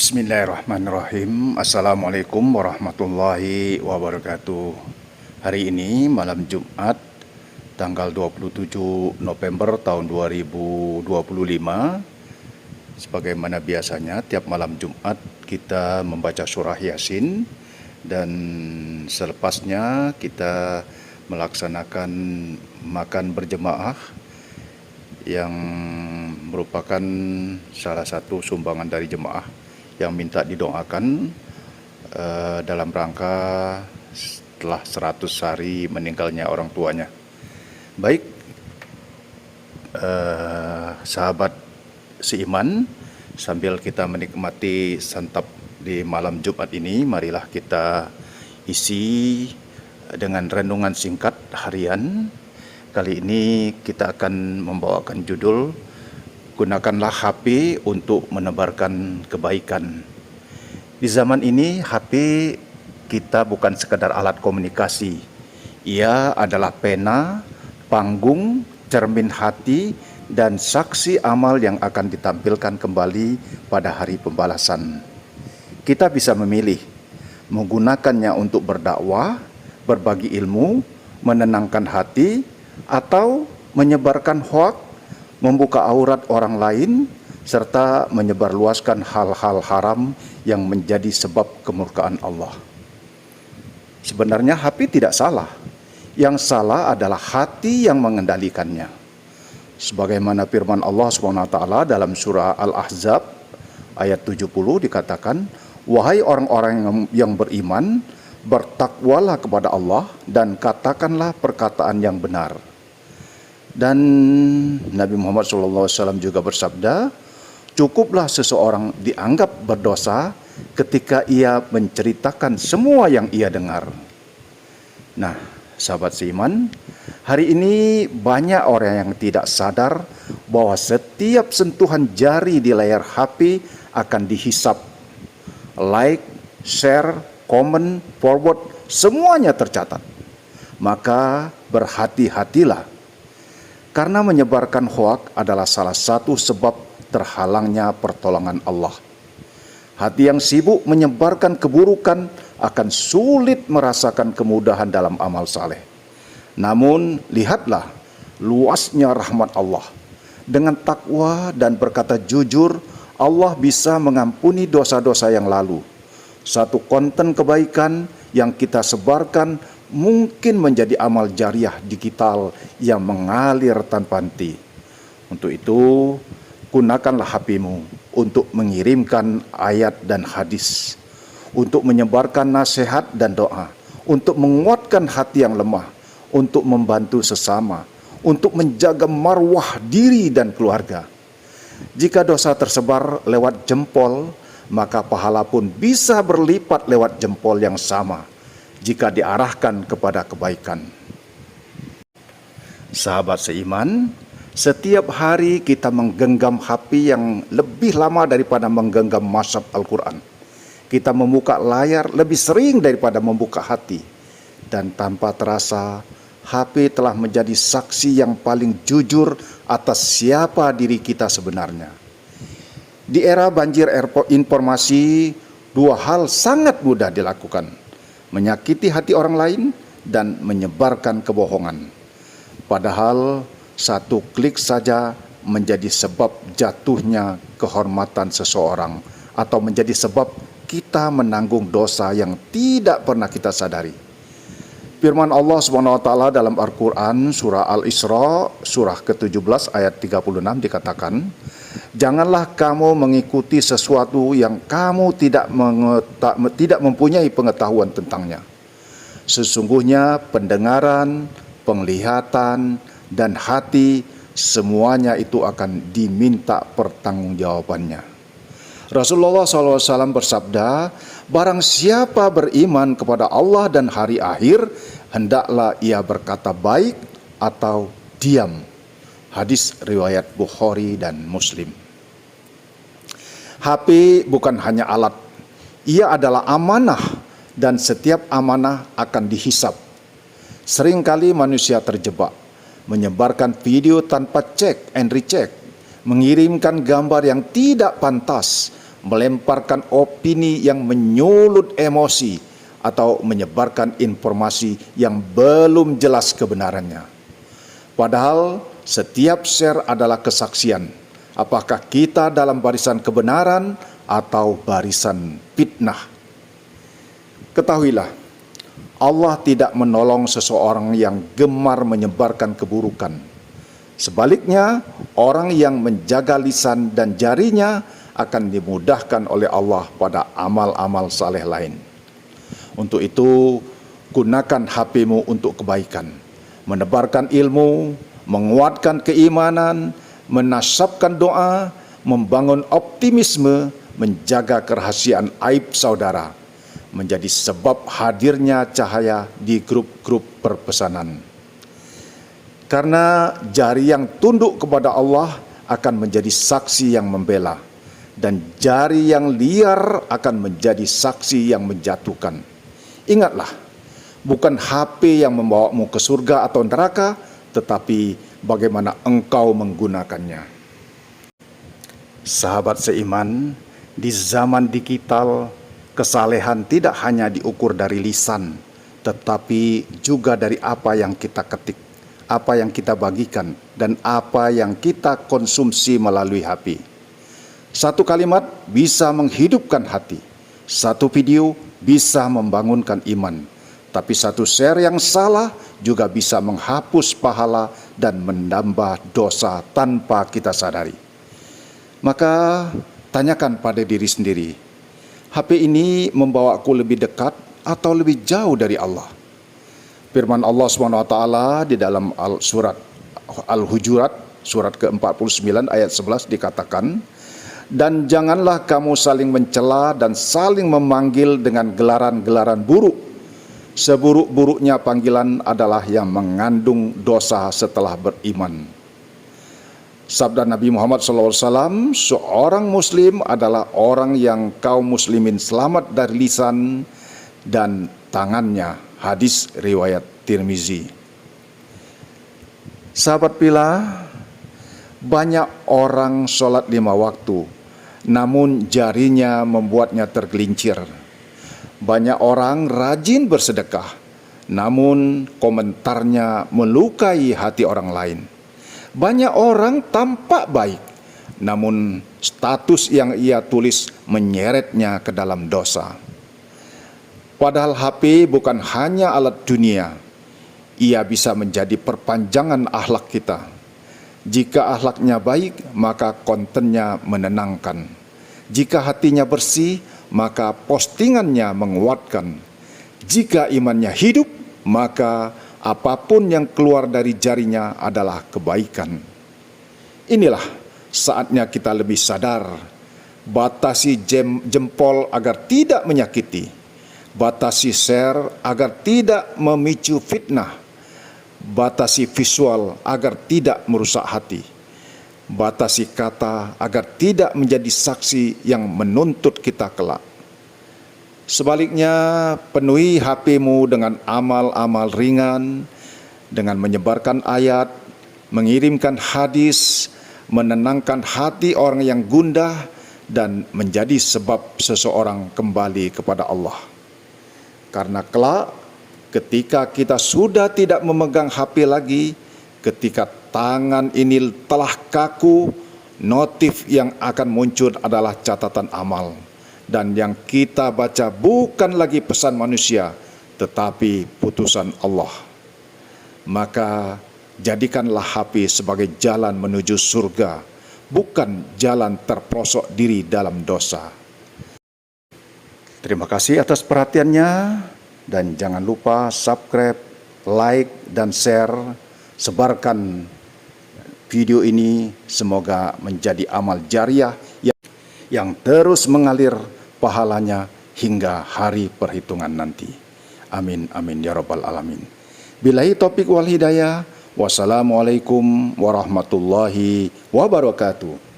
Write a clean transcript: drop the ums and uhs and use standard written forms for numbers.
Bismillahirrahmanirrahim. Assalamualaikum warahmatullahi wabarakatuh. Hari ini malam Jumat tanggal 27 November tahun 2025. Sebagaimana biasanya tiap malam Jumat kita membaca surah Yasin, dan selepasnya kita melaksanakan makan berjemaah yang merupakan salah satu sumbangan dari jemaah yang minta didoakan dalam rangka setelah 100 hari meninggalnya orang tuanya. Baik, sahabat seiman, sambil kita menikmati santap di malam Jumat ini, marilah kita isi dengan renungan singkat harian. Kali ini kita akan membawakan judul "Gunakanlah HP untuk menebarkan kebaikan". Di zaman ini HP kita bukan sekadar alat komunikasi. Ia adalah pena, panggung, cermin hati, dan saksi amal yang akan ditampilkan kembali pada hari pembalasan. Kita bisa memilih menggunakannya untuk berdakwah, berbagi ilmu, menenangkan hati, atau menyebarkan hoaks, membuka aurat orang lain, serta menyebarluaskan hal-hal haram yang menjadi sebab kemurkaan Allah. Sebenarnya HP tidak salah. Yang salah adalah hati yang mengendalikannya. Sebagaimana firman Allah SWT dalam surah Al-Ahzab ayat 70 dikatakan, "Wahai orang-orang yang beriman, bertakwalah kepada Allah dan katakanlah perkataan yang benar." Dan Nabi Muhammad SAW juga bersabda, "Cukuplah seseorang dianggap berdosa ketika ia menceritakan semua yang ia dengar." Nah, sahabat seiman, hari ini banyak orang yang tidak sadar bahwa setiap sentuhan jari di layar HP akan dihisap. Like, share, komen, forward, semuanya tercatat. Maka berhati-hatilah, karena menyebarkan hoaks adalah salah satu sebab terhalangnya pertolongan Allah. Hati yang sibuk menyebarkan keburukan akan sulit merasakan kemudahan dalam amal saleh. Namun lihatlah luasnya rahmat Allah. Dengan takwa dan berkata jujur, Allah bisa mengampuni dosa-dosa yang lalu. Satu konten kebaikan yang kita sebarkan mungkin menjadi amal jariah digital yang mengalir tanpa henti. Untuk itu, gunakanlah HP-mu untuk mengirimkan ayat dan hadis, untuk menyebarkan nasihat dan doa, untuk menguatkan hati yang lemah, untuk membantu sesama, untuk menjaga marwah diri dan keluarga. Jika dosa tersebar lewat jempol, maka pahala pun bisa berlipat lewat jempol yang sama jika diarahkan kepada kebaikan. Sahabat seiman, setiap hari kita menggenggam HP yang lebih lama daripada menggenggam mushaf Al-Quran. Kita membuka layar lebih sering daripada membuka hati. Dan tanpa terasa, HP telah menjadi saksi yang paling jujur atas siapa diri kita sebenarnya. Di era banjir informasi, dua hal sangat mudah dilakukan: menyakiti hati orang lain dan menyebarkan kebohongan. Padahal satu klik saja menjadi sebab jatuhnya kehormatan seseorang, atau menjadi sebab kita menanggung dosa yang tidak pernah kita sadari. Firman Allah SWT dalam Al-Quran surah Al-Isra surah ke-17 ayat 36 dikatakan, "Janganlah kamu mengikuti sesuatu yang kamu tidak mempunyai pengetahuan tentangnya. Sesungguhnya pendengaran, penglihatan, dan hati semuanya itu akan diminta pertanggungjawabannya." Rasulullah SAW bersabda, "Barang siapa beriman kepada Allah dan hari akhir, hendaklah ia berkata baik atau diam." Hadis riwayat Bukhari dan Muslim. HP bukan hanya alat, ia adalah amanah, dan setiap amanah akan dihisap. Seringkali manusia terjebak menyebarkan video tanpa cek and recheck, mengirimkan gambar yang tidak pantas, melemparkan opini yang menyulut emosi atau menyebarkan informasi yang belum jelas kebenarannya. Padahal setiap share adalah kesaksian apakah kita dalam barisan kebenaran atau barisan fitnah. Ketahuilah, Allah tidak menolong seseorang yang gemar menyebarkan keburukan. Sebaliknya, orang yang menjaga lisan dan jarinya akan dimudahkan oleh Allah pada amal-amal saleh lain. Untuk itu, gunakan HP-mu untuk kebaikan, menebarkan ilmu, menguatkan keimanan, menasabkan doa, membangun optimisme, menjaga kerahasiaan aib saudara, menjadi sebab hadirnya cahaya di grup-grup perpesanan. Karena jari yang tunduk kepada Allah akan menjadi saksi yang membela, dan jari yang liar akan menjadi saksi yang menjatuhkan. Ingatlah, bukan HP yang membawamu ke surga atau neraka, tetapi bagaimana engkau menggunakannya. Sahabat seiman, di zaman digital, kesalehan tidak hanya diukur dari lisan, tetapi juga dari apa yang kita ketik, apa yang kita bagikan, dan apa yang kita konsumsi melalui HP. Satu kalimat bisa menghidupkan hati, satu video bisa membangunkan iman, tapi satu share yang salah juga bisa menghapus pahala dan menambah dosa tanpa kita sadari. Maka tanyakan pada diri sendiri, HP ini membawaku lebih dekat atau lebih jauh dari Allah? Firman Allah SWT di dalam surat Al-Hujurat, surat ke-49 ayat 11 dikatakan, "Dan janganlah kamu saling mencela dan saling memanggil dengan gelaran-gelaran buruk. Seburuk-buruknya panggilan adalah yang mengandung dosa setelah beriman." Sabda Nabi Muhammad SAW, seorang muslim adalah orang yang kaum muslimin selamat dari lisan dan tangannya. Hadis riwayat Tirmizi. Sahabat pilah, banyak orang sholat 5 waktu, namun jarinya membuatnya tergelincir. Banyak orang rajin bersedekah, namun komentarnya melukai hati orang lain. Banyak orang tampak baik, namun status yang ia tulis menyeretnya ke dalam dosa. Padahal HP bukan hanya alat dunia, ia bisa menjadi perpanjangan akhlak kita. Jika akhlaknya baik, maka kontennya menenangkan. Jika hatinya bersih, maka postingannya menguatkan. Jika imannya hidup, maka apapun yang keluar dari jarinya adalah kebaikan. Inilah saatnya kita lebih sadar. Batasi jempol agar tidak menyakiti. Batasi share agar tidak memicu fitnah. Batasi visual agar tidak merusak hati. Batasi kata agar tidak menjadi saksi yang menuntut kita kelak. Sebaliknya, penuhi HP-mu dengan amal-amal ringan, dengan menyebarkan ayat, mengirimkan hadis, menenangkan hati orang yang gundah, dan menjadi sebab seseorang kembali kepada Allah. Karena kelak, ketika kita sudah tidak memegang HP lagi, ketika tangan ini telah kaku, notif yang akan muncul adalah catatan amal. Dan yang kita baca bukan lagi pesan manusia, tetapi putusan Allah. Maka jadikanlah HP sebagai jalan menuju surga, bukan jalan terprosok diri dalam dosa. Terima kasih atas perhatiannya, dan jangan lupa subscribe, like, dan share. Sebarkan video ini, semoga menjadi amal jariah yang terus mengalir pahalanya hingga hari perhitungan nanti. Amin, amin, ya rabbal alamin. Billahi taufiq wal hidayah. Wassalamualaikum warahmatullahi wabarakatuh.